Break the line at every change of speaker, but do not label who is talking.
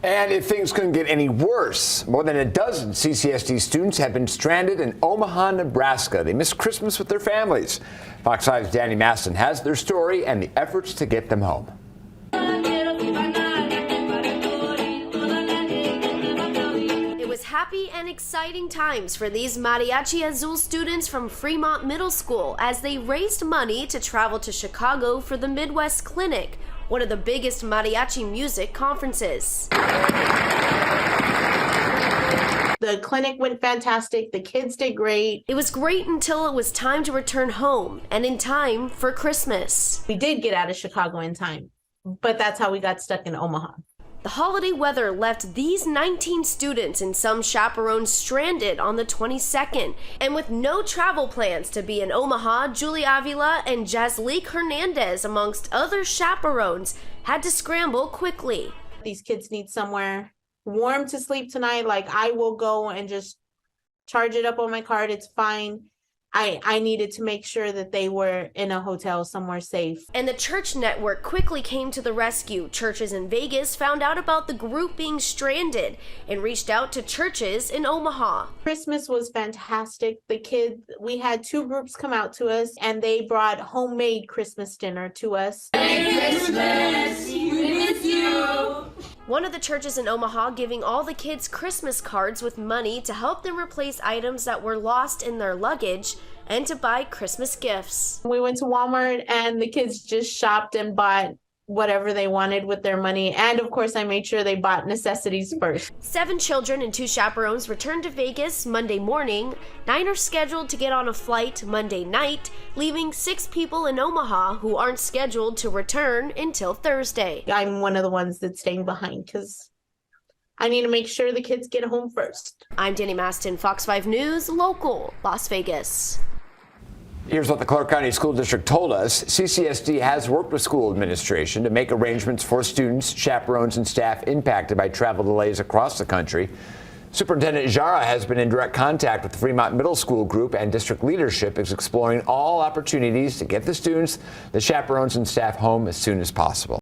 And if things couldn't get any worse, more than a dozen CCSD students have been stranded in Omaha, Nebraska. They missed Christmas with their families. Fox 5's Danny Maston has their story and the efforts to get them home.
It was happy and exciting times for these Mariachi Azul students from Fremont Middle School as they raised money to travel to Chicago for the Midwest Clinic, one of the biggest mariachi music conferences.
The clinic went fantastic. The kids did great.
It was great until it was time to return home and in time for Christmas.
We did get out of Chicago in time, but that's how we got stuck in Omaha.
The holiday weather left these 19 students and some chaperones stranded on the 22nd. And with no travel plans to be in Omaha, Julie Avila and Jazleek Hernandez, amongst other chaperones, had to scramble quickly.
These kids need somewhere warm to sleep tonight. Like, I will go and just charge it up on my card. It's fine. I needed to make sure that they were in a hotel somewhere safe.
And the church network quickly came to the rescue. Churches in Vegas found out about the group being stranded and reached out to churches in Omaha.
Christmas was fantastic. The kids, we had two groups come out to us and they brought homemade Christmas dinner to us.
Merry Christmas, we miss you. One of the churches in Omaha giving all the kids Christmas cards with money to help them replace items that were lost in their luggage and to buy Christmas gifts.
We went to Walmart and the kids just shopped and bought whatever they wanted with their money. And of course, I made sure they bought necessities first.
7 children and 2 chaperones returned to Vegas Monday morning. 9 are scheduled to get on a flight Monday night, leaving 6 people in Omaha who aren't scheduled to return until Thursday.
I'm one of the ones that's staying behind because I need to make sure the kids get home first.
I'm Danny Maston, Fox 5 News, local, Las Vegas.
Here's what the Clark County School District told us. CCSD has worked with school administration to make arrangements for students, chaperones, and staff impacted by travel delays across the country. Superintendent Jara has been in direct contact with the Fremont Middle School group, and district leadership is exploring all opportunities to get the students, the chaperones, and staff home as soon as possible.